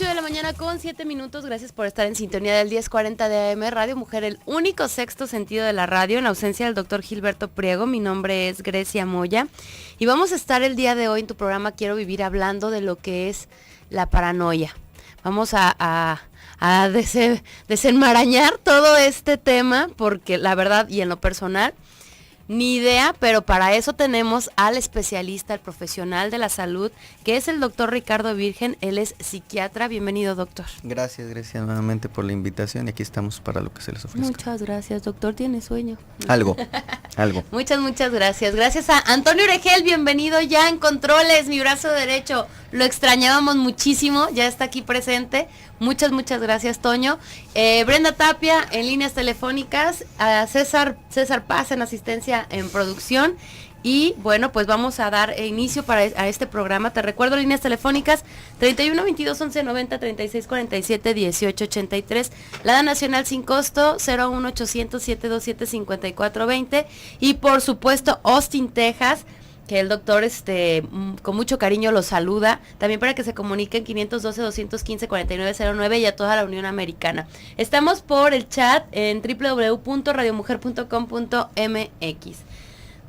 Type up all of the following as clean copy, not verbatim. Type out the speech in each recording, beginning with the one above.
8 de la mañana con 7 minutos. Gracias por estar en sintonía del 1040 de AM Radio Mujer, el único sexto sentido de la radio, en ausencia del doctor Gilberto Priego. Mi nombre es Grecia Moya y vamos a estar el día de hoy en tu programa Quiero Vivir hablando de lo que es la paranoia. Vamos a desenmarañar todo este tema porque la verdad y en lo personal ni idea, pero para eso tenemos al especialista, al profesional de la salud, que es el doctor Ricardo Virgen. Él es psiquiatra. Bienvenido, doctor. Gracias, Grecia, nuevamente por la invitación y aquí estamos para lo que se les ofrezca. Muchas gracias, doctor. ¿Tiene sueño? Algo. Muchas gracias. Gracias a Antonio Oregel, bienvenido ya en controles, mi brazo derecho. Lo extrañábamos muchísimo, ya está aquí presente. Muchas gracias, Toño. Brenda Tapia en líneas telefónicas, a César Paz en asistencia en producción. Y bueno, pues vamos a dar inicio a este programa. Te recuerdo líneas telefónicas 31 22 11 90 36 47 18 83, la nacional sin costo 01 800 727 54 20 y por supuesto Austin, Texas, que el doctor con mucho cariño los saluda, también para que se comuniquen 512-215-4909 y a toda la Unión Americana. Estamos por el chat en www.radiomujer.com.mx.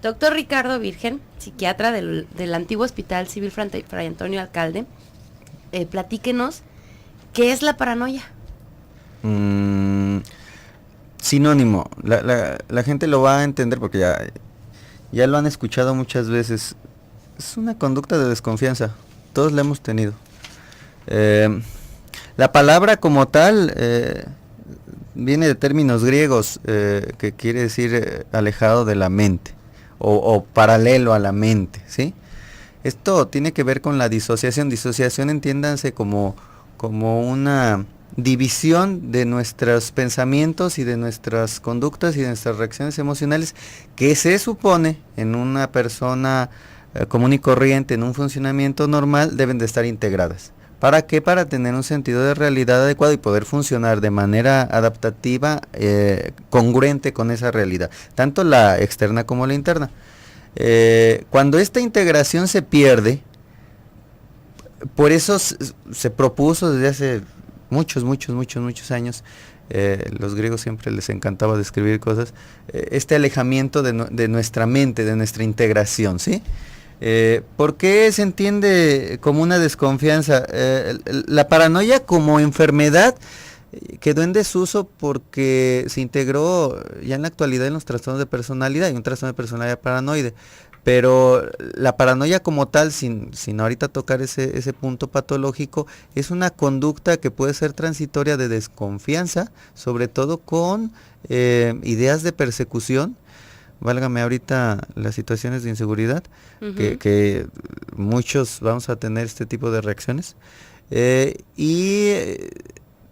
Doctor Ricardo Virgen, psiquiatra del antiguo Hospital Civil Fray Antonio Alcalde, platíquenos, ¿qué es la paranoia? Sinónimo, la gente lo va a entender porque ya lo han escuchado muchas veces. Es una conducta de desconfianza, todos la hemos tenido. La palabra como tal viene de términos griegos, que quiere decir alejado de la mente o paralelo a la mente, ¿sí? Esto tiene que ver con la disociación. Disociación, entiéndanse como una división de nuestros pensamientos y de nuestras conductas y de nuestras reacciones emocionales que se supone en una persona común y corriente, en un funcionamiento normal, deben de estar integradas. ¿Para qué? Para tener un sentido de realidad adecuado y poder funcionar de manera adaptativa, congruente con esa realidad, tanto la externa como la interna. Cuando esta integración se pierde, por eso se propuso desde hace muchos años, los griegos siempre les encantaba describir cosas, este alejamiento de nuestra mente, de nuestra integración, ¿sí? ¿Por qué se entiende como una desconfianza? La paranoia como enfermedad quedó en desuso porque se integró ya en la actualidad en los trastornos de personalidad, hay un trastorno de personalidad paranoide, pero la paranoia como tal, sin ahorita tocar ese punto patológico, es una conducta que puede ser transitoria de desconfianza, sobre todo con ideas de persecución. Válgame ahorita las situaciones de inseguridad, que muchos vamos a tener este tipo de reacciones,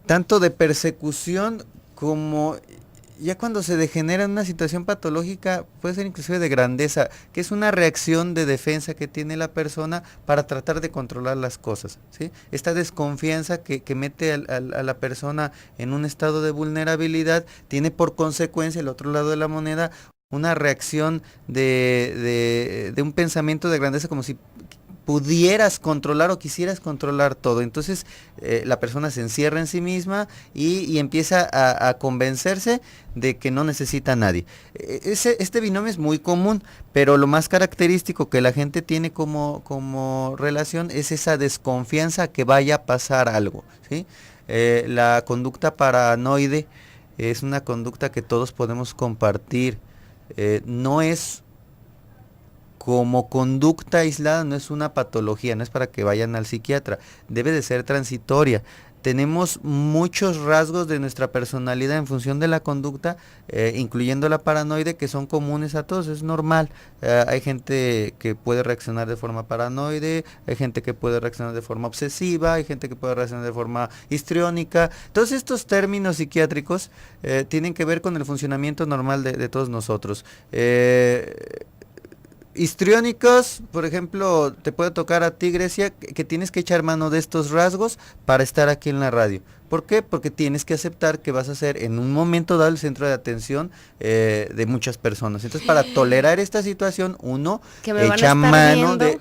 tanto de persecución como ya cuando se degenera en una situación patológica, puede ser inclusive de grandeza, que es una reacción de defensa que tiene la persona para tratar de controlar las cosas, ¿sí? Esta desconfianza que mete a la persona en un estado de vulnerabilidad tiene por consecuencia, el otro lado de la moneda, una reacción de un pensamiento de grandeza, como si pudieras controlar o quisieras controlar todo. Entonces la persona se encierra en sí misma y empieza a convencerse de que no necesita a nadie. Este binomio es muy común, pero lo más característico que la gente tiene como relación es esa desconfianza que vaya a pasar algo, ¿sí? La conducta paranoide es una conducta que todos podemos compartir. No es como conducta aislada, no es una patología, no es para que vayan al psiquiatra, debe de ser transitoria. Tenemos muchos rasgos de nuestra personalidad en función de la conducta, incluyendo la paranoide, que son comunes a todos, es normal. Hay gente que puede reaccionar de forma paranoide, hay gente que puede reaccionar de forma obsesiva, hay gente que puede reaccionar de forma histriónica. Todos estos términos psiquiátricos tienen que ver con el funcionamiento normal de todos nosotros. Histriónicos, por ejemplo, te puede tocar a ti, Grecia, que tienes que echar mano de estos rasgos para estar aquí en la radio. ¿Por qué? Porque tienes que aceptar que vas a ser en un momento dado el centro de atención de muchas personas. Entonces, para tolerar esta situación, uno echa mano de...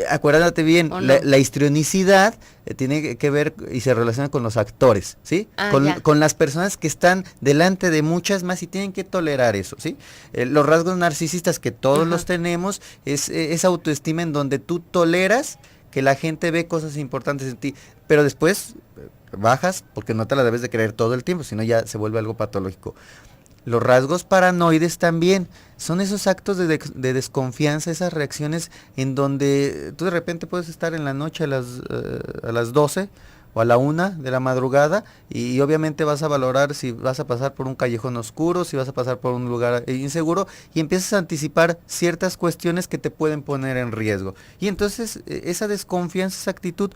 acuérdate bien, ¿O no? la histrionicidad tiene que ver y se relaciona con los actores, ¿sí? Con las personas que están delante de muchas más y tienen que tolerar eso, ¿sí? Los rasgos narcisistas que todos los tenemos es esa autoestima en donde tú toleras que la gente ve cosas importantes en ti, pero después bajas porque no te la debes de creer todo el tiempo, sino ya se vuelve algo patológico. Los rasgos paranoides también son esos actos de desconfianza, esas reacciones en donde tú de repente puedes estar en la noche a las 12 o a la 1 de la madrugada y obviamente vas a valorar si vas a pasar por un callejón oscuro, si vas a pasar por un lugar inseguro y empiezas a anticipar ciertas cuestiones que te pueden poner en riesgo. Y entonces esa desconfianza, esa actitud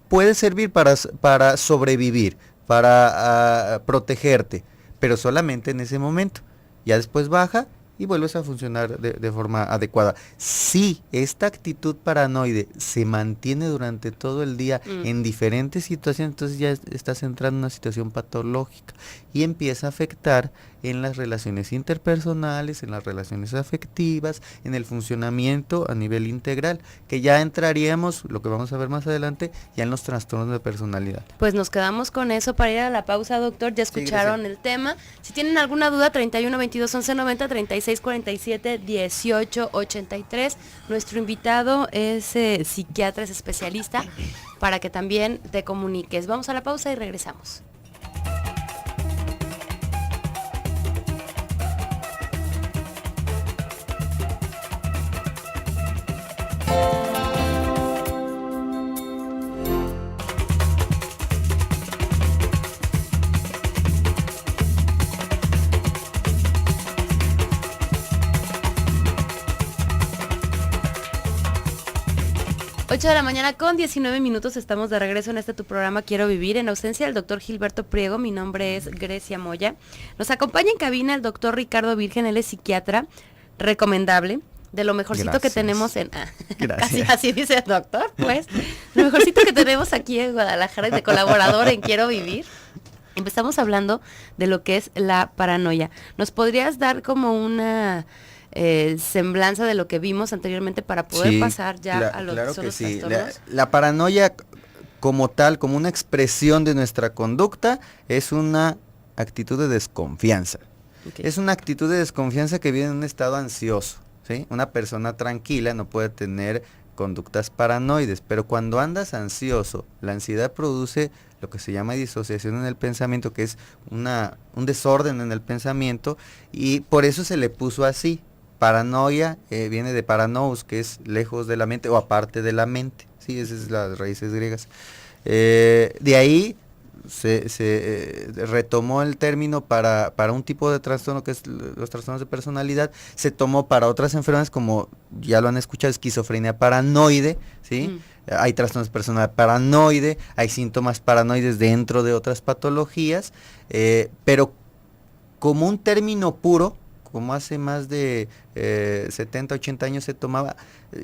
puede servir para sobrevivir, para protegerte, pero solamente en ese momento. Ya después baja y vuelves a funcionar de forma adecuada. Si esta actitud paranoide se mantiene durante todo el día en diferentes situaciones, entonces ya estás entrando en una situación patológica y empieza a afectar en las relaciones interpersonales, en las relaciones afectivas, en el funcionamiento a nivel integral, que ya entraríamos, lo que vamos a ver más adelante, ya en los trastornos de personalidad. Pues nos quedamos con eso para ir a la pausa, doctor. Ya escucharon el tema. Si tienen alguna duda, 31 22 11 90, 36 47 18 83. Nuestro invitado es psiquiatra, es especialista, para que también te comuniques. Vamos a la pausa y regresamos. Ocho de la mañana con 19 minutos, estamos de regreso en tu programa Quiero Vivir, en ausencia del doctor Gilberto Priego. Mi nombre es Grecia Moya. Nos acompaña en cabina el doctor Ricardo Virgen, él es psiquiatra, recomendable, de lo mejorcito que tenemos en... casi así dice el doctor, pues, lo mejorcito que tenemos aquí en Guadalajara, de colaborador en Quiero Vivir. Empezamos hablando de lo que es la paranoia. ¿Nos podrías dar como una... semblanza de lo que vimos anteriormente para poder pasar ya a lo que son los trastornos? La paranoia como tal, como una expresión de nuestra conducta, es una actitud de desconfianza. Okay. Es una actitud de desconfianza que viene en un estado ansioso, ¿sí? Una persona tranquila no puede tener conductas paranoides, pero cuando andas ansioso, la ansiedad produce lo que se llama disociación en el pensamiento, que es un desorden en el pensamiento, y por eso se le puso así. Paranoia viene de paranous, que es lejos de la mente o aparte de la mente, sí, esas son las raíces griegas. De ahí se retomó el término para un tipo de trastorno que es los trastornos de personalidad, se tomó para otras enfermedades como ya lo han escuchado, esquizofrenia paranoide, ¿sí? Hay trastornos de personalidad paranoide, hay síntomas paranoides dentro de otras patologías, pero como un término puro, como hace más de 70, 80 años se tomaba,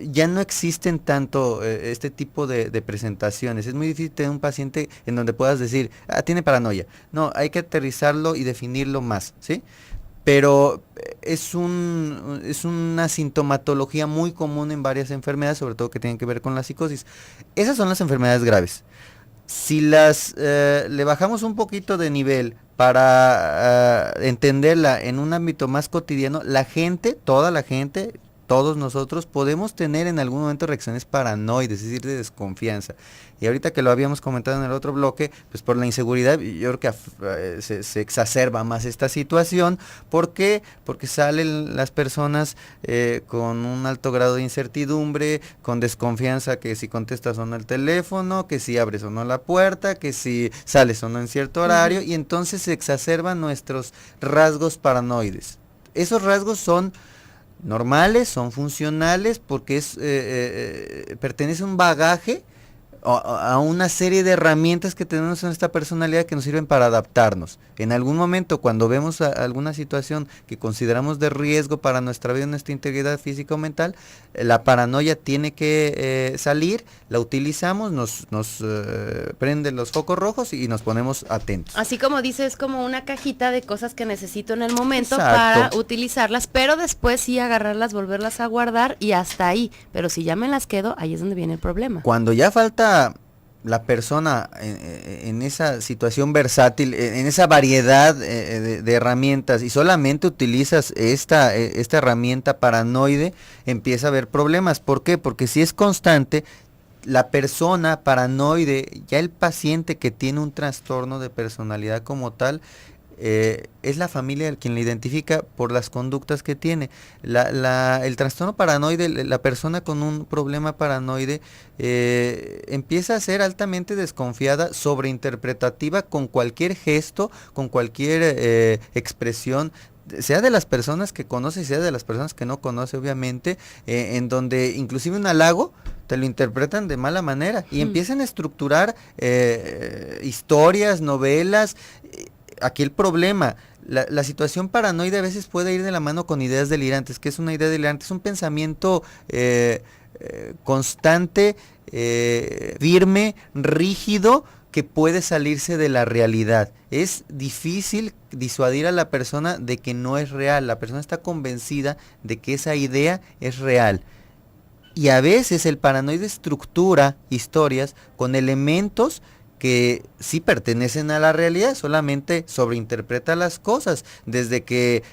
ya no existen tanto este tipo de presentaciones. Es muy difícil tener un paciente en donde puedas decir, tiene paranoia. No, hay que aterrizarlo y definirlo más, ¿sí? Pero es una sintomatología muy común en varias enfermedades, sobre todo que tienen que ver con la psicosis. Esas son las enfermedades graves. Si le bajamos un poquito de nivel para entenderla en un ámbito más cotidiano, la gente, toda la gente, todos nosotros podemos tener en algún momento reacciones paranoides, es decir, de desconfianza. Y ahorita que lo habíamos comentado en el otro bloque, pues por la inseguridad, yo creo que se exacerba más esta situación. ¿Por qué? Porque salen las personas con un alto grado de incertidumbre, con desconfianza, que si contestas o no el teléfono, que si abres o no la puerta, que si sales o no en cierto horario, y entonces se exacerban nuestros rasgos paranoides. Esos rasgos son normales, son funcionales, porque pertenece a un bagaje a una serie de herramientas que tenemos en esta personalidad que nos sirven para adaptarnos. En algún momento, cuando vemos alguna situación que consideramos de riesgo para nuestra vida, nuestra integridad física o mental, la paranoia tiene que salir, la utilizamos, nos prende los focos rojos y nos ponemos atentos. Así como dice, es como una cajita de cosas que necesito en el momento. Exacto. Para utilizarlas, pero después sí agarrarlas, volverlas a guardar y hasta ahí. Pero si ya me las quedo, ahí es donde viene el problema. Cuando ya falta la persona en esa situación versátil, en esa variedad de herramientas y solamente utilizas esta herramienta paranoide, empieza a haber problemas. ¿Por qué? Porque si es constante, la persona paranoide, ya el paciente que tiene un trastorno de personalidad como tal, es la familia el quien le identifica por las conductas que tiene. El trastorno paranoide, la persona con un problema paranoide empieza a ser altamente desconfiada, sobreinterpretativa con cualquier gesto, con cualquier expresión, sea de las personas que conoce, sea de las personas que no conoce, obviamente, en donde inclusive un halago te lo interpretan de mala manera y empiezan a estructurar historias, novelas. Aquí el problema, la situación paranoide a veces puede ir de la mano con ideas delirantes. ¿Qué es una idea delirante? Es un pensamiento constante, firme, rígido, que puede salirse de la realidad. Es difícil disuadir a la persona de que no es real. La persona está convencida de que esa idea es real. Y a veces el paranoide estructura historias con elementos que sí pertenecen a la realidad, solamente sobreinterpreta las cosas, desde que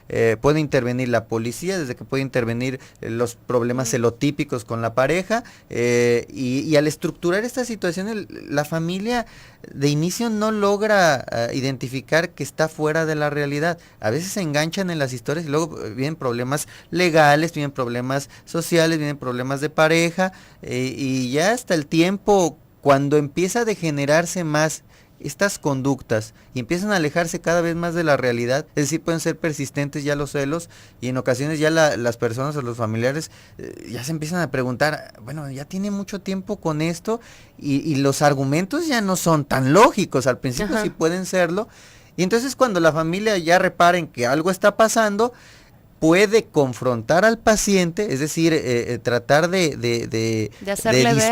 puede intervenir la policía, desde que puede intervenir los problemas celotípicos con la pareja, y al estructurar esta situación, la familia de inicio no logra identificar que está fuera de la realidad. A veces se enganchan en las historias y luego vienen problemas legales, vienen problemas sociales, vienen problemas de pareja, y ya hasta el tiempo, cuando empieza a degenerarse más estas conductas y empiezan a alejarse cada vez más de la realidad, es decir, pueden ser persistentes ya los celos y en ocasiones ya las personas o los familiares ya se empiezan a preguntar, bueno, ya tiene mucho tiempo con esto y los argumentos ya no son tan lógicos, al principio sí pueden serlo, y entonces cuando la familia ya reparen que algo está pasando, puede confrontar al paciente, es decir, tratar de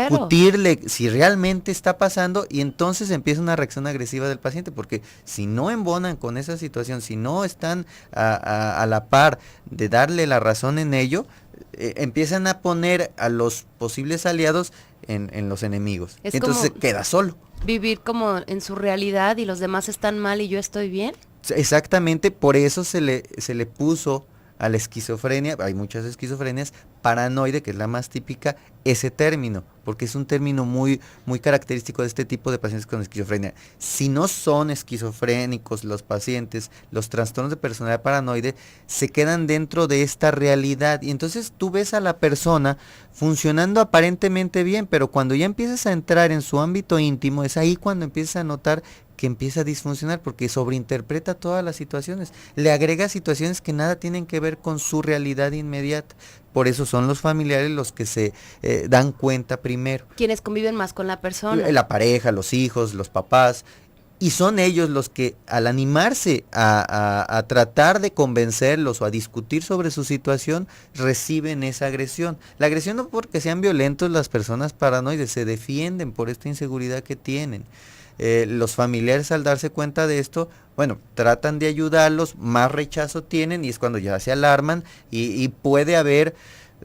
discutirle si realmente está pasando, y entonces empieza una reacción agresiva del paciente, porque si no embonan con esa situación, si no están a la par de darle la razón en ello, empiezan a poner a los posibles aliados en los enemigos. Entonces queda solo. Vivir como en su realidad y los demás están mal y yo estoy bien. Exactamente, por eso se le puso a la esquizofrenia, hay muchas esquizofrenias, paranoide, que es la más típica, ese término, porque es un término muy, muy característico de este tipo de pacientes con esquizofrenia. Si no son esquizofrénicos los pacientes, los trastornos de personalidad paranoide se quedan dentro de esta realidad, y entonces tú ves a la persona funcionando aparentemente bien, pero cuando ya empiezas a entrar en su ámbito íntimo, es ahí cuando empiezas a notar que empieza a disfuncionar, porque sobreinterpreta todas las situaciones, le agrega situaciones que nada tienen que ver con su realidad inmediata. Por eso son los familiares los que se dan cuenta primero. Quienes conviven más con la persona. La pareja, los hijos, los papás, y son ellos los que al animarse a tratar de convencerlos o a discutir sobre su situación, reciben esa agresión. La agresión no porque sean violentos las personas paranoides, se defienden por esta inseguridad que tienen. Los familiares, al darse cuenta de esto, bueno, tratan de ayudarlos, más rechazo tienen, y es cuando ya se alarman y puede haber,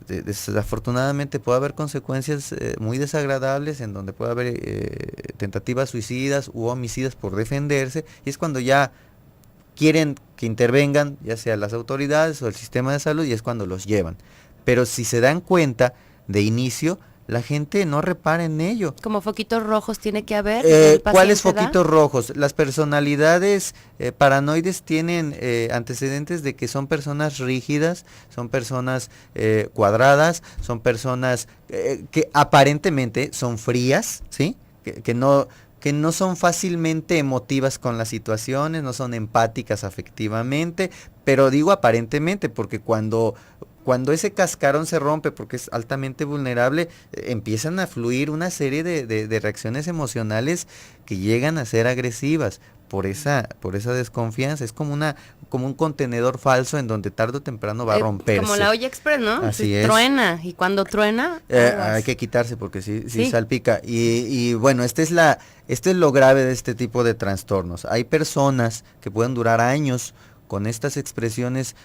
desafortunadamente puede haber consecuencias muy desagradables, en donde puede haber tentativas suicidas u homicidas por defenderse, y es cuando ya quieren que intervengan, ya sea las autoridades o el sistema de salud, y es cuando los llevan. Pero si se dan cuenta de inicio, la gente no repara en ello. ¿Como foquitos rojos tiene que haber? ¿Cuáles foquitos rojos? Las personalidades paranoides tienen antecedentes de que son personas rígidas, son personas cuadradas, son personas que aparentemente son frías, ¿sí? Que no son fácilmente emotivas con las situaciones, no son empáticas afectivamente, pero digo aparentemente porque cuando cuando ese cascarón se rompe, porque es altamente vulnerable, empiezan a fluir una serie de reacciones emocionales que llegan a ser agresivas por esa desconfianza. Es como un contenedor falso en donde tarde o temprano va a romperse. Como la olla express, ¿no? Así es. Truena, y cuando truena, hay que quitarse porque sí salpica. Y bueno, esto es lo grave de este tipo de trastornos. Hay personas que pueden durar años con estas expresiones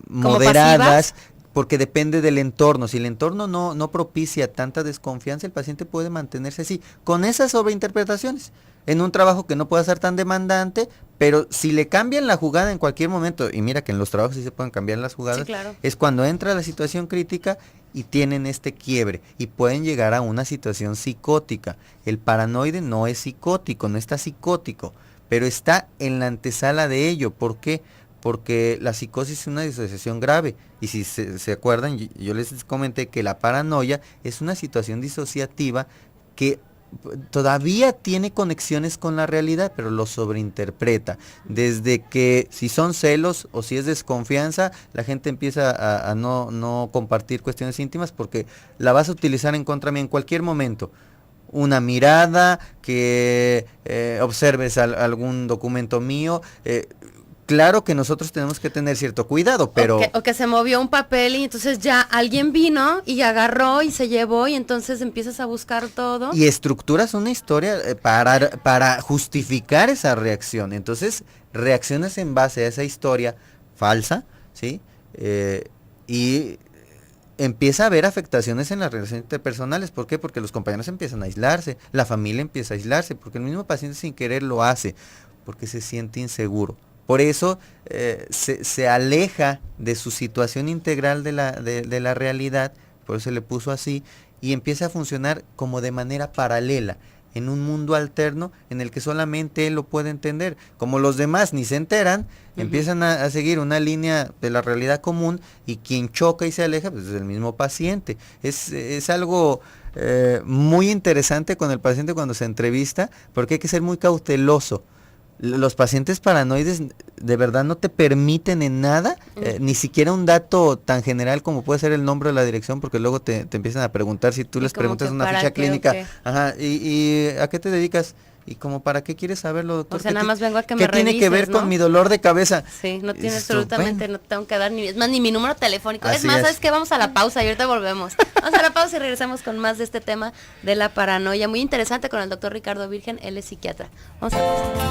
moderadas, porque depende del entorno. Si el entorno no propicia tanta desconfianza, el paciente puede mantenerse así, con esas sobreinterpretaciones, en un trabajo que no pueda ser tan demandante, pero si le cambian la jugada en cualquier momento, y mira que en los trabajos sí se pueden cambiar las jugadas, sí, claro, es cuando entra la situación crítica y tienen este quiebre, y pueden llegar a una situación psicótica. El paranoide no es psicótico, no está psicótico, pero está en la antesala de ello. ¿Por qué? Porque la psicosis es una disociación grave, y si se acuerdan, yo les comenté que la paranoia es una situación disociativa que todavía tiene conexiones con la realidad, pero lo sobreinterpreta. Desde que si son celos o si es desconfianza, la gente empieza a no compartir cuestiones íntimas porque la vas a utilizar en contra mía en cualquier momento. Una mirada, que observes algún documento mío, claro que nosotros tenemos que tener cierto cuidado, pero... O que se movió un papel y entonces ya alguien vino y agarró y se llevó y entonces empiezas a buscar todo. Y estructuras una historia para justificar esa reacción. Entonces, reaccionas en base a esa historia falsa, ¿sí? Y empieza a haber afectaciones en las relaciones interpersonales. ¿Por qué? Porque los compañeros empiezan a aislarse, la familia empieza a aislarse, porque el mismo paciente sin querer lo hace, porque se siente inseguro. Por eso se aleja de su situación integral de la realidad, por eso se le puso así, y empieza a funcionar como de manera paralela, en un mundo alterno en el que solamente él lo puede entender. Como los demás ni se enteran, empiezan a seguir una línea de la realidad común, y quien choca y se aleja, pues es el mismo paciente. Es algo muy interesante con el paciente cuando se entrevista, porque hay que ser muy cauteloso. Los pacientes paranoides de verdad no te permiten en nada, ni siquiera un dato tan general como puede ser el nombre de la dirección, porque luego te empiezan a preguntar si tú les preguntas una ficha clínica. Ajá, y ¿a qué te dedicas? Y como, ¿para qué quieres saberlo, doctor? O sea, nada más vengo a que me revises, ¿qué tiene que ver con mi dolor de cabeza? Sí, no tiene absolutamente, no tengo que dar ni mi número telefónico. Así es más, es. ¿sabes qué? Vamos a la pausa y ahorita volvemos. Vamos a la pausa y regresamos con más de este tema de la paranoia. Muy interesante con el doctor Ricardo Virgen, él es psiquiatra. Vamos a la pausa.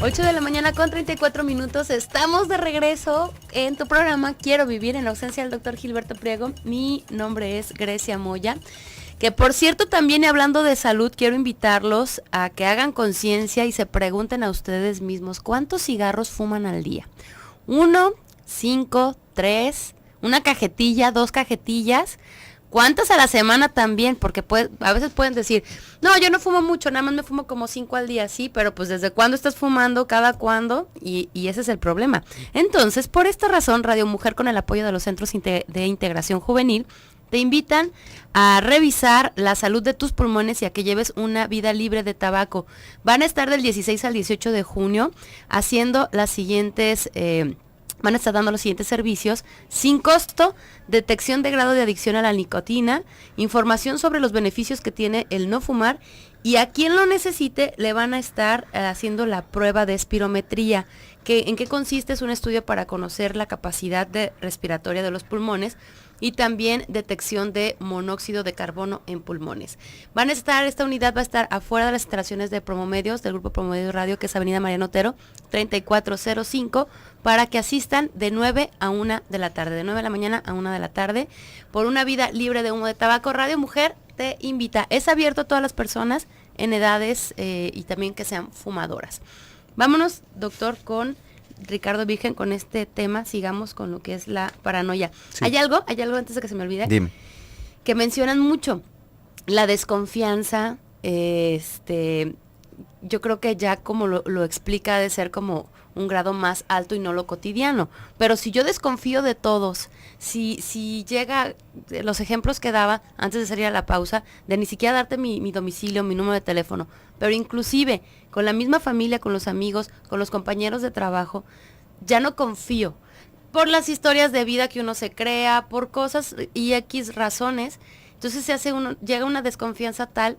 8 de la mañana con 34 minutos, estamos de regreso en tu programa Quiero Vivir, en la ausencia del doctor Gilberto Priego. Mi nombre es Grecia Moya, que por cierto también, hablando de salud, quiero invitarlos a que hagan conciencia y se pregunten a ustedes mismos ¿cuántos cigarros fuman al día? 1, 5, 3, una cajetilla, 2 cajetillas. ¿Cuántas a la semana también? Porque a veces pueden decir, no, yo no fumo mucho, nada más me fumo como 5 al día, sí, pero pues ¿desde cuándo estás fumando? ¿Cada cuándo? Y ese es el problema. Entonces, por esta razón, Radio Mujer, con el apoyo de los Centros de Integración Juvenil, te invitan a revisar la salud de tus pulmones y a que lleves una vida libre de tabaco. Van a estar del 16 al 18 de junio haciendo las siguientes... van a estar dando los siguientes servicios sin costo: detección de grado de adicción a la nicotina, información sobre los beneficios que tiene el no fumar, y a quien lo necesite le van a estar haciendo la prueba de espirometría. ¿En qué consiste? Es un estudio para conocer la capacidad respiratoria de los pulmones y también detección de monóxido de carbono en pulmones. Esta unidad va a estar afuera de las instalaciones de Promomedios, del grupo Promomedios Radio, que es Avenida Mariano Otero, 3405, para que asistan de 9 a 1 de la tarde, de 9 de la mañana a 1 de la tarde, por una vida libre de humo de tabaco. Radio Mujer te invita. Es abierto a todas las personas en edades y también que sean fumadoras. Vámonos, doctor, con Ricardo Virgen, con este tema. Sigamos con lo que es la paranoia. Sí. ¿Hay algo antes de que se me olvide? Dime. Que mencionan mucho la desconfianza. Yo creo que ya como lo explica, de ser como un grado más alto y no lo cotidiano. Pero si yo desconfío de todos, si llega, los ejemplos que daba antes de salir a la pausa, de ni siquiera darte mi domicilio, mi número de teléfono, pero inclusive con la misma familia, con los amigos, con los compañeros de trabajo, ya no confío. Por las historias de vida que uno se crea, por cosas y X razones. Entonces llega una desconfianza tal,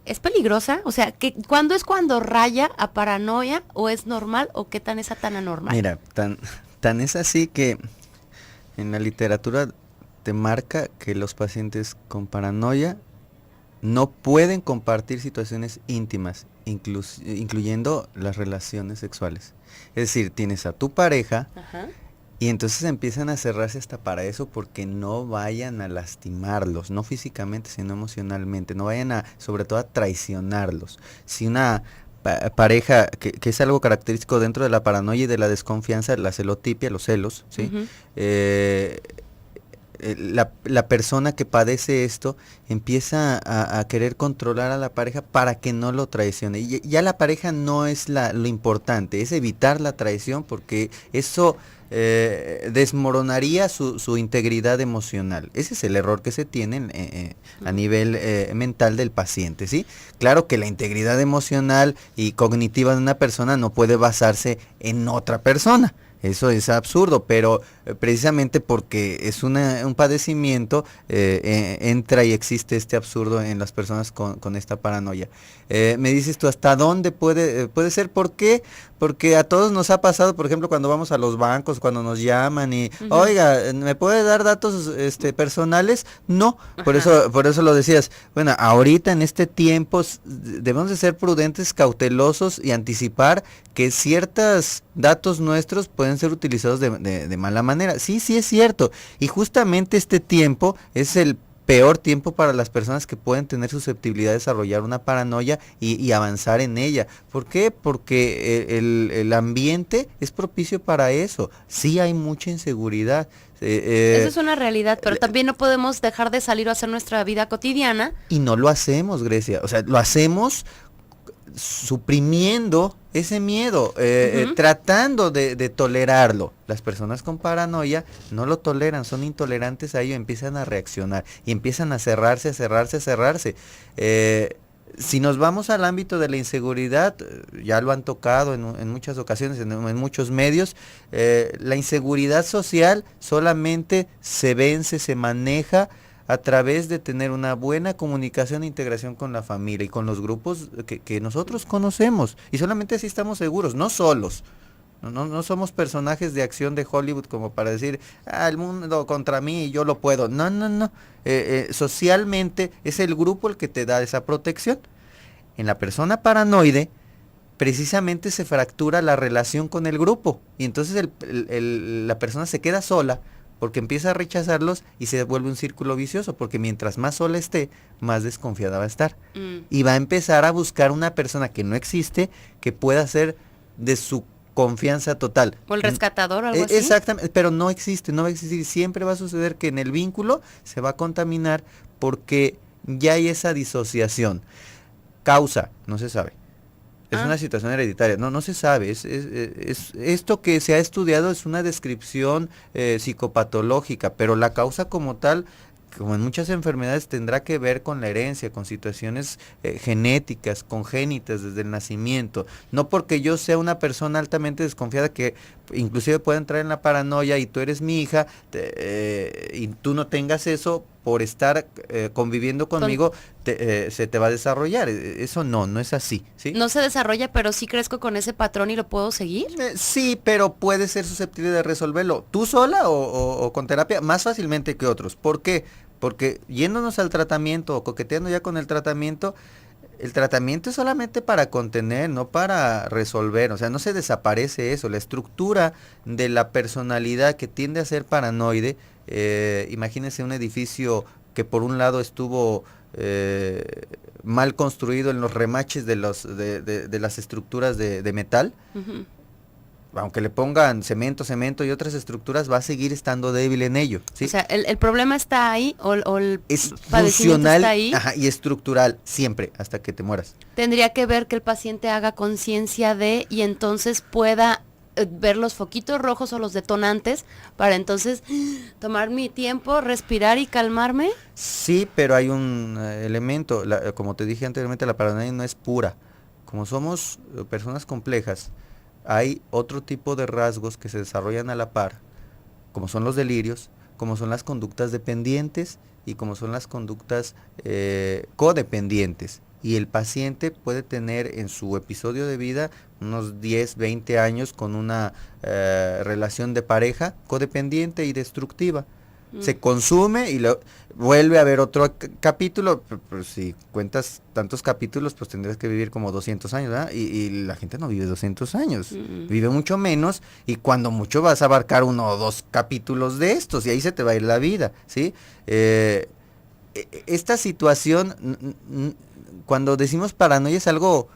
¿es peligrosa? O sea, ¿cuándo es cuando raya a paranoia o es normal o qué tan es tan anormal? Mira, tan es así que en la literatura te marca que los pacientes con paranoia no pueden compartir situaciones íntimas, incluyendo las relaciones sexuales. Es decir, tienes a tu pareja. Ajá. Y entonces empiezan a cerrarse hasta para eso porque no vayan a lastimarlos, no físicamente, sino emocionalmente, no vayan sobre todo a traicionarlos. Si una pareja, que es algo característico dentro de la paranoia y de la desconfianza, la celotipia, los celos, ¿sí? Uh-huh. La persona que padece esto empieza a querer controlar a la pareja para que no lo traicione. Y ya la pareja no es lo importante, es evitar la traición porque eso desmoronaría su integridad emocional. Ese es el error que se tiene a nivel mental del paciente, ¿sí? Claro que la integridad emocional y cognitiva de una persona no puede basarse en otra persona. Eso es absurdo, pero precisamente porque es un padecimiento, entra y existe este absurdo en las personas con esta paranoia. Me dices tú, ¿hasta dónde puede ser? ¿Por qué? Porque a todos nos ha pasado, por ejemplo, cuando vamos a los bancos, cuando nos llaman y, uh-huh, oiga, ¿me puede dar datos personales? No, por eso lo decías. Bueno, ahorita en este tiempo debemos de ser prudentes, cautelosos y anticipar que ciertos datos nuestros pueden ser utilizados de mala manera. Sí es cierto. Y justamente este tiempo es el peor tiempo para las personas que pueden tener susceptibilidad de desarrollar una paranoia y avanzar en ella. ¿Por qué? Porque el ambiente es propicio para eso. Sí hay mucha inseguridad. Eso es una realidad, pero también no podemos dejar de salir o hacer nuestra vida cotidiana. Y no lo hacemos, Grecia. O sea, lo hacemos suprimiendo ese miedo, uh-huh, tratando de tolerarlo. Las personas con paranoia no lo toleran, son intolerantes a ello, empiezan a reaccionar y empiezan a cerrarse. Si nos vamos al ámbito de la inseguridad, ya lo han tocado en muchas ocasiones, en muchos medios, la inseguridad social solamente se vence, se maneja a través de tener una buena comunicación e integración con la familia y con los grupos que nosotros conocemos. Y solamente así estamos seguros, no solos. No somos personajes de acción de Hollywood como para decir, el mundo contra mí y yo lo puedo. No. Socialmente es el grupo el que te da esa protección. En la persona paranoide, precisamente se fractura la relación con el grupo. Y entonces la persona se queda sola, porque empieza a rechazarlos y se vuelve un círculo vicioso, porque mientras más sola esté, más desconfiada va a estar. Y va a empezar a buscar una persona que no existe, que pueda ser de su confianza total. O el rescatador o algo así. Exactamente, pero no existe, no va a existir. Siempre va a suceder que en el vínculo se va a contaminar porque ya hay esa disociación. Causa, no se sabe. Es una situación hereditaria, no se sabe, es esto que se ha estudiado es una descripción psicopatológica, pero la causa como tal, como en muchas enfermedades, tendrá que ver con la herencia, con situaciones genéticas, congénitas desde el nacimiento. No porque yo sea una persona altamente desconfiada que inclusive pueda entrar en la paranoia y tú eres mi hija y tú no tengas eso, por estar conviviendo conmigo, se te va a desarrollar. Eso no es así, ¿sí? No se desarrolla, pero sí crezco con ese patrón y lo puedo seguir. Sí, pero puede ser susceptible de resolverlo. Tú sola o con terapia, más fácilmente que otros. ¿Por qué? Porque yéndonos al tratamiento o coqueteando ya con el tratamiento es solamente para contener, no para resolver. O sea, no se desaparece eso. La estructura de la personalidad que tiende a ser paranoide, imagínense un edificio que por un lado estuvo mal construido en los remaches de las estructuras de metal. Uh-huh. Aunque le pongan cemento y otras estructuras, va a seguir estando débil en ello, ¿sí? O sea, el problema está ahí o el es funcional, está ahí. Ajá, y estructural, siempre, hasta que te mueras. Tendría que ver que el paciente haga conciencia y entonces pueda ver los foquitos rojos o los detonantes para entonces tomar mi tiempo, respirar y calmarme. Sí, pero hay un elemento, como te dije anteriormente, la paranoia no es pura. Como somos personas complejas, hay otro tipo de rasgos que se desarrollan a la par, como son los delirios, como son las conductas dependientes y como son las conductas codependientes. Y el paciente puede tener en su episodio de vida unos 10, 20 años con una relación de pareja codependiente y destructiva. Se consume y vuelve a ver otro capítulo, pero si cuentas tantos capítulos, pues tendrías que vivir como 200 años, ¿verdad? Y la gente no vive 200 años, vive mucho menos, y cuando mucho vas a abarcar 1 o 2 capítulos de estos, y ahí se te va a ir la vida, ¿sí? Esta situación, cuando decimos paranoia, es algo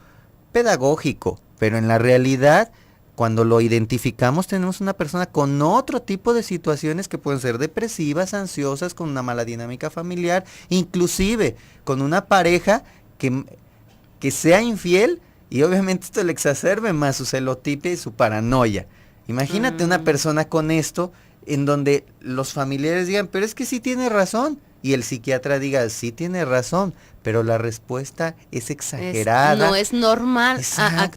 pedagógico, pero en la realidad, cuando lo identificamos, tenemos una persona con otro tipo de situaciones que pueden ser depresivas, ansiosas, con una mala dinámica familiar, inclusive con una pareja que sea infiel, y obviamente esto le exacerbe más su celotipia y su paranoia. Imagínate una persona con esto, en donde los familiares digan, pero es que sí tiene razón, y el psiquiatra diga, sí tiene razón, pero la respuesta es exagerada. No es normal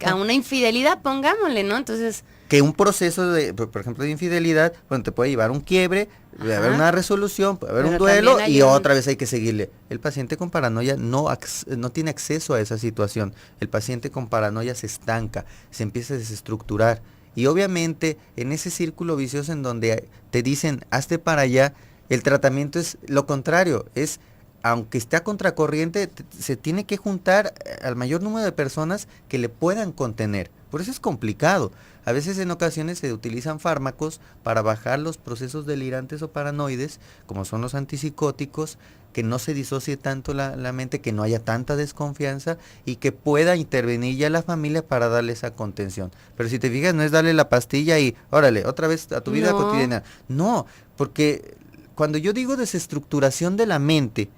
a una infidelidad, pongámosle, ¿no? Entonces... Que un proceso de, por ejemplo, de infidelidad, bueno, te puede llevar a un quiebre, puede haber una resolución, puede haber un duelo y otra vez hay que seguirle. El paciente con paranoia no tiene acceso a esa situación. El paciente con paranoia se estanca, se empieza a desestructurar. Y obviamente en ese círculo vicioso en donde te dicen, hazte para allá, el tratamiento es lo contrario, es, aunque esté a contracorriente, se tiene que juntar al mayor número de personas que le puedan contener. Por eso es complicado. A veces en ocasiones se utilizan fármacos para bajar los procesos delirantes o paranoides, como son los antipsicóticos, que no se disocie tanto la mente, que no haya tanta desconfianza y que pueda intervenir ya la familia para darle esa contención. Pero si te fijas, no es darle la pastilla y órale, otra vez a tu vida cotidiana. No, porque cuando yo digo desestructuración de la mente,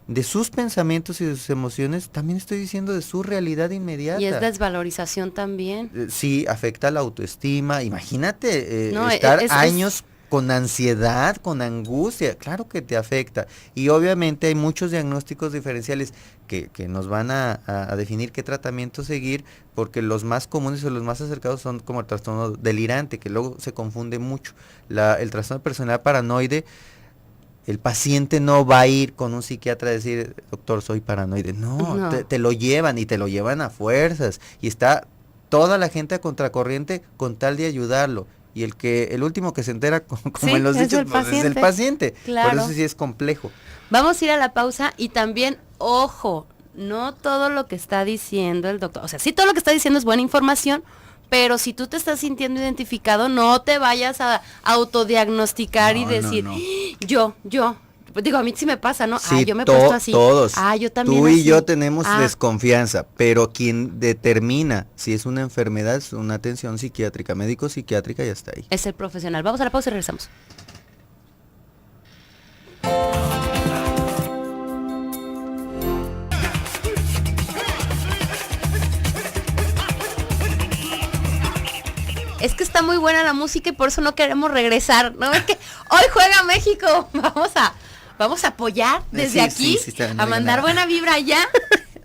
de sus pensamientos y de sus emociones, también estoy diciendo de su realidad inmediata. Y es desvalorización también. Sí, afecta la autoestima. Imagínate estar años con ansiedad, con angustia, claro que te afecta. Y obviamente hay muchos diagnósticos diferenciales que nos van a definir qué tratamiento seguir, porque los más comunes o los más acercados son como el trastorno delirante, que luego se confunde mucho. El trastorno de personalidad paranoide, el paciente no va a ir con un psiquiatra a decir, doctor, soy paranoide. No. Te lo llevan y te lo llevan a fuerzas. Y está toda la gente a contracorriente con tal de ayudarlo. Y el último que se entera, como en los dichos, es el paciente. Claro. Por eso sí es complejo. Vamos a ir a la pausa y también, ojo, no todo lo que está diciendo el doctor, o sea, sí todo lo que está diciendo es buena información, pero si tú te estás sintiendo identificado, no te vayas a autodiagnosticar y decir, yo, digo, a mí sí me pasa, ¿no? Sí, yo me he puesto así. Todos. Yo también. Tú y yo tenemos desconfianza, pero quien determina si es una enfermedad es una atención psiquiátrica, médico-psiquiátrica, y hasta ahí. Es el profesional. Vamos a la pausa y regresamos. Es que está muy buena la música y por eso no queremos regresar. ¿No ves que hoy juega México? Vamos a apoyar desde aquí, a mandar buena vibra allá.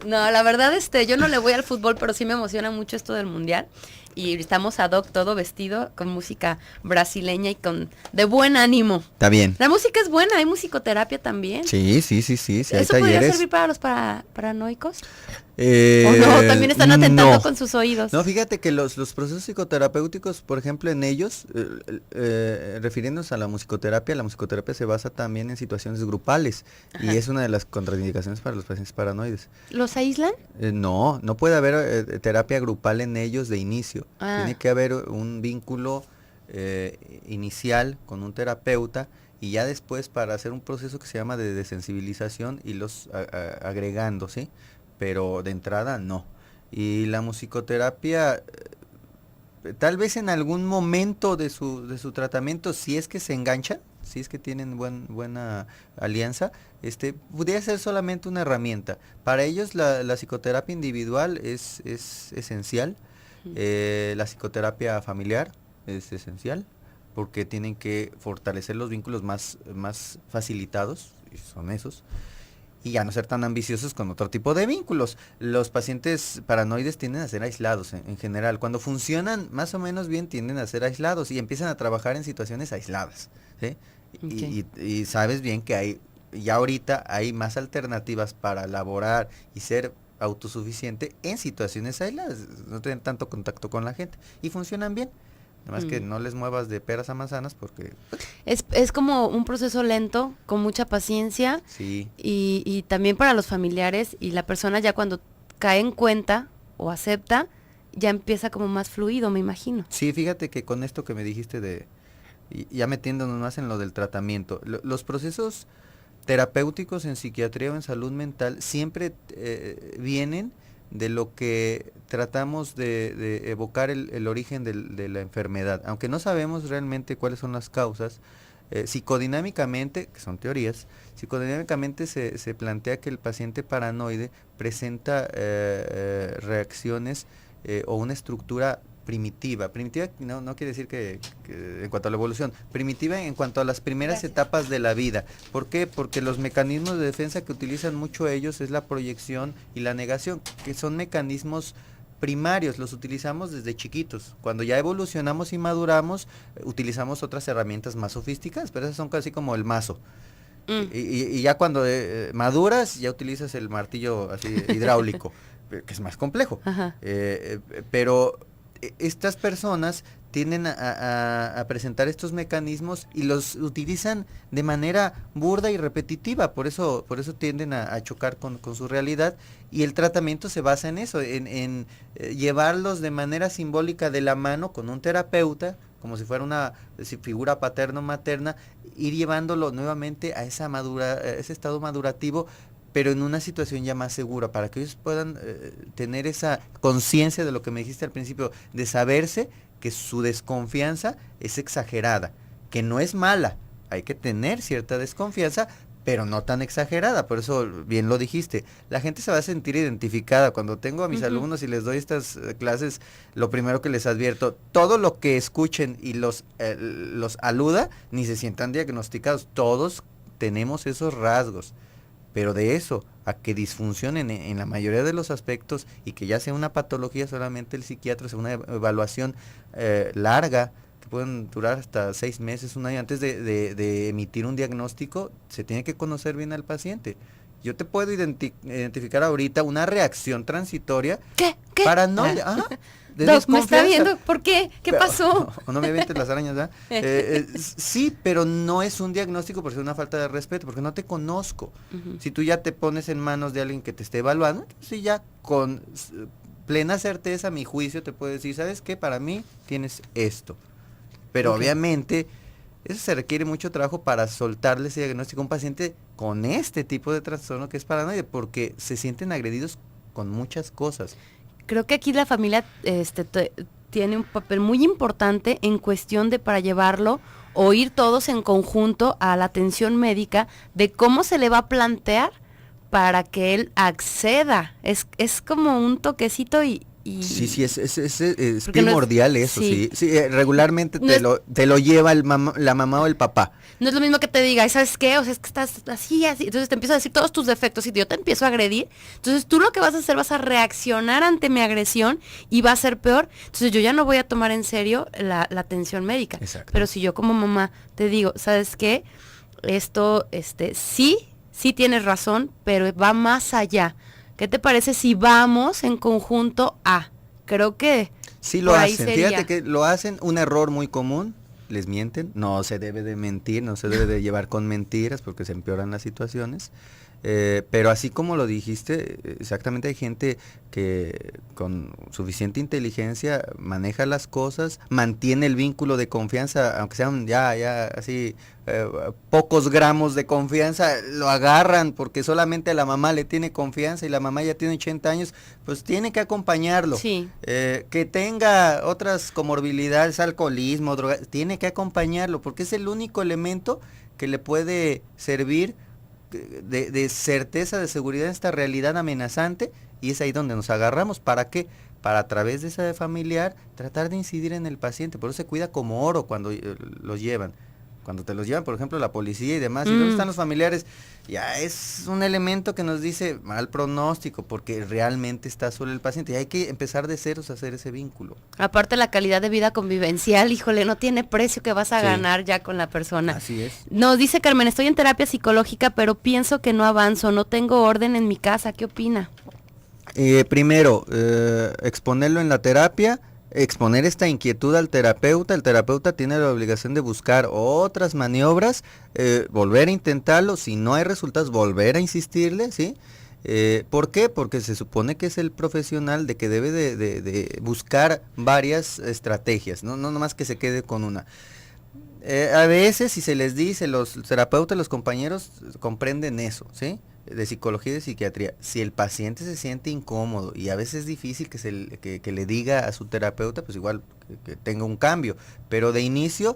No, la verdad, yo no le voy al fútbol, pero sí me emociona mucho esto del mundial. Y estamos ad hoc, todo vestido con música brasileña y de buen ánimo. Está bien. La música es buena, hay musicoterapia también. Sí. ¿Eso podría servir para los paranoicos? ¿O no? También están atentando con sus oídos. No, fíjate que los procesos psicoterapéuticos, por ejemplo, en ellos, refiriéndonos a la musicoterapia se basa también en situaciones grupales. Ajá. Y es una de las contraindicaciones para los pacientes paranoides. ¿Los aíslan? No puede haber terapia grupal en ellos de inicio. Tiene que haber un vínculo inicial con un terapeuta, y ya después para hacer un proceso que se llama de desensibilización y los agregando, ¿sí? Pero de entrada no. Y la musicoterapia, tal vez en algún momento de su tratamiento, si es que se enganchan, si es que tienen buena alianza, pudiera ser solamente una herramienta. Para ellos la psicoterapia individual es esencial, la psicoterapia familiar es esencial, porque tienen que fortalecer los vínculos más facilitados, y son esos. y ya no ser tan ambiciosos con otro tipo de vínculos. Los pacientes paranoides tienden a ser aislados en general. Cuando funcionan más o menos bien tienden a ser aislados y empiezan a trabajar en situaciones aisladas, ¿sí? Okay. Y sabes bien que ya ahorita hay más alternativas para laborar y ser autosuficiente en situaciones aisladas, no tienen tanto contacto con la gente y funcionan bien. Nada más que no les muevas de peras a manzanas porque... Es como un proceso lento, con mucha paciencia. Sí. Y también para los familiares, y la persona ya cuando cae en cuenta o acepta, ya empieza como más fluido, me imagino. Sí, fíjate que con esto que me dijiste ya metiéndonos más en lo del tratamiento, los procesos terapéuticos en psiquiatría o en salud mental siempre vienen de lo que tratamos de evocar el origen de la enfermedad. Aunque no sabemos realmente cuáles son las causas, psicodinámicamente, que son teorías, psicodinámicamente se plantea que el paciente paranoide presenta reacciones o una estructura primitiva. Primitiva no quiere decir que en cuanto a la evolución, primitiva en cuanto a las primeras etapas de la vida. ¿Por qué? Porque los mecanismos de defensa que utilizan mucho ellos es la proyección y la negación, que son mecanismos primarios, los utilizamos desde chiquitos. Cuando ya evolucionamos y maduramos, utilizamos otras herramientas más sofisticadas, pero esas son casi como el mazo. Y ya cuando maduras, ya utilizas el martillo así hidráulico, que es más complejo. Pero estas personas tienden a presentar estos mecanismos y los utilizan de manera burda y repetitiva, por eso tienden a chocar con su realidad, y el tratamiento se basa en eso, en llevarlos de manera simbólica de la mano con un terapeuta, como si fuera una figura paterno-materna, ir llevándolo nuevamente a ese estado madurativo, pero en una situación ya más segura, para que ellos puedan tener esa conciencia de lo que me dijiste al principio, de saberse que su desconfianza es exagerada, que no es mala, hay que tener cierta desconfianza, pero no tan exagerada, por eso bien lo dijiste, la gente se va a sentir identificada. Cuando tengo a mis alumnos y les doy estas clases, lo primero que les advierto, todo lo que escuchen y los aluda, ni se sientan diagnosticados, todos tenemos esos rasgos. Pero de eso a que disfuncionen en la mayoría de los aspectos y que ya sea una patología, solamente el psiquiatra hace una evaluación larga, que pueden durar hasta 6 meses, un año, antes de emitir un diagnóstico, se tiene que conocer bien al paciente. Yo te puedo identificar ahorita una reacción transitoria. ¿Qué? Paranoia. Ajá. Doc, me está viendo, ¿por qué? ¿Qué pasó? No me avientes las arañas, ¿verdad? Sí, pero no es un diagnóstico por ser una falta de respeto, porque no te conozco. Si tú ya te pones en manos de alguien que te esté evaluando, sí, ya con plena certeza, mi juicio te puede decir, ¿sabes qué? Para mí tienes esto. Pero obviamente eso se requiere mucho trabajo para soltarle ese diagnóstico a un paciente con este tipo de trastorno que es paranoide, porque se sienten agredidos con muchas cosas. Creo que aquí la familia tiene un papel muy importante en cuestión de para llevarlo o ir todos en conjunto a la atención médica de cómo se le va a plantear para que él acceda. Es como un toquecito y Sí, es primordial no eso, sí. Regularmente te lo lleva la mamá o el papá. No es lo mismo que te diga, ¿sabes qué? O sea, es que estás así, entonces te empiezo a decir todos tus defectos y yo te empiezo a agredir, entonces tú lo que vas a hacer, vas a reaccionar ante mi agresión y va a ser peor, entonces yo ya no voy a tomar en serio la atención médica. Exacto. Pero si yo como mamá te digo, ¿sabes qué? Esto, sí tienes razón, pero va más allá. ¿Qué te parece si vamos en conjunto a? Creo que sí lo hacen. Fíjate que lo hacen, un error muy común, les mienten. No se debe de mentir, no se debe de llevar con mentiras porque se empeoran las situaciones. Pero así como lo dijiste, exactamente hay gente que con suficiente inteligencia maneja las cosas, mantiene el vínculo de confianza, aunque sean ya así pocos gramos de confianza, lo agarran porque solamente a la mamá le tiene confianza y la mamá ya tiene 80 años, pues tiene que acompañarlo. Sí. Que tenga otras comorbilidades, alcoholismo, droga, tiene que acompañarlo porque es el único elemento que le puede servir de certeza, de seguridad en esta realidad amenazante, y es ahí donde nos agarramos. ¿Para qué? Para a través de esa familiar tratar de incidir en el paciente. Por eso se cuida como oro cuando los llevan. Cuando te los llevan, por ejemplo, la policía y demás, y luego están los familiares, ya es un elemento que nos dice mal pronóstico, porque realmente está solo el paciente, y hay que empezar de ceros a hacer ese vínculo. Aparte la calidad de vida convivencial, híjole, no tiene precio que vas a ganar ya con la persona. Así es. Nos dice Carmen, estoy en terapia psicológica, pero pienso que no avanzo, no tengo orden en mi casa, ¿qué opina? Primero, exponerlo en la terapia, exponer esta inquietud al terapeuta. El terapeuta tiene la obligación de buscar otras maniobras, volver a intentarlo, si no hay resultados, volver a insistirle, ¿sí? ¿Por qué? Porque se supone que es el profesional de que debe de buscar varias estrategias, no nomás que se quede con una. A veces, si se les dice, los terapeutas, los compañeros comprenden eso, ¿sí? De psicología y de psiquiatría. Si el paciente se siente incómodo y a veces es difícil que le diga a su terapeuta, pues igual que tenga un cambio, pero de inicio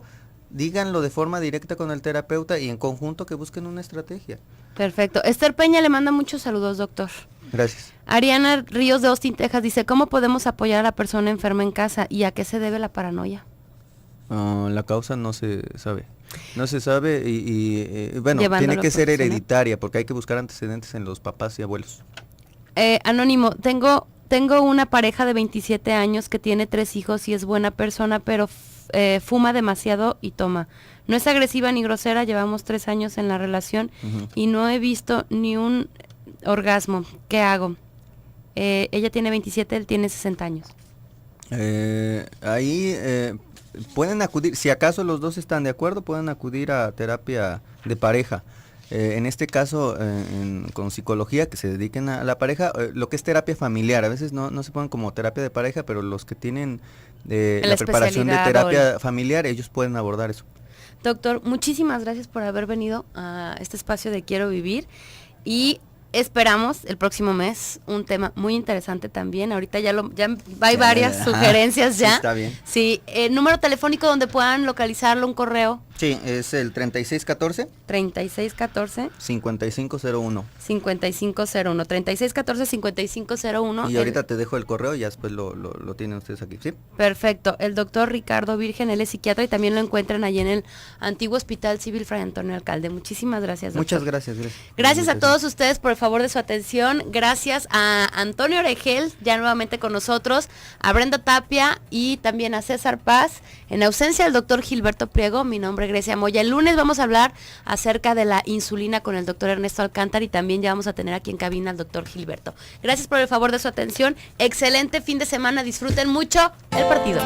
díganlo de forma directa con el terapeuta y en conjunto que busquen una estrategia. Perfecto. Esther Peña le manda muchos saludos, doctor. Gracias. Ariana Ríos de Austin, Texas dice, ¿cómo podemos apoyar a la persona enferma en casa y a qué se debe la paranoia? La causa no se sabe. No se sabe y bueno, Llevándolo tiene que ser profesional. hereditaria porque hay que buscar antecedentes en los papás y abuelos. Anónimo, tengo una pareja de 27 años que tiene 3 hijos y es buena persona, pero fuma demasiado y toma. No es agresiva ni grosera, llevamos 3 años en la relación y no he visto ni un orgasmo. ¿Qué hago? Ella tiene 27, él tiene 60 años. Ahí pueden acudir, si acaso los dos están de acuerdo, pueden acudir a terapia de pareja. En este caso, con psicología, que se dediquen a la pareja, lo que es terapia familiar, a veces no se ponen como terapia de pareja, pero los que tienen la preparación de terapia familiar, ellos pueden abordar eso. Doctor, muchísimas gracias por haber venido a este espacio de Quiero Vivir y esperamos el próximo mes un tema muy interesante también. Ahorita ya hay varias sugerencias ya. Sí, está bien. Sí, número telefónico donde puedan localizarlo, un correo. Sí, es el 3614 5501. 5501 3514-5501. Y ahorita te dejo el correo y ya después lo tienen ustedes aquí, ¿sí? Perfecto. El doctor Ricardo Virgen, él es psiquiatra y también lo encuentran allí en el antiguo Hospital Civil Fray Antonio Alcalde. Muchísimas gracias, doctor. Muchas gracias. Gracias a todos ustedes por el favor de su atención. Gracias a Antonio Oregel, ya nuevamente con nosotros, a Brenda Tapia y también a César Paz. En ausencia del doctor Gilberto Priego, mi nombre es Grecia Moya. El lunes vamos a hablar acerca de la insulina con el doctor Ernesto Alcántara y también ya vamos a tener aquí en cabina al doctor Gilberto. Gracias por el favor de su atención. Excelente fin de semana. Disfruten mucho el partido.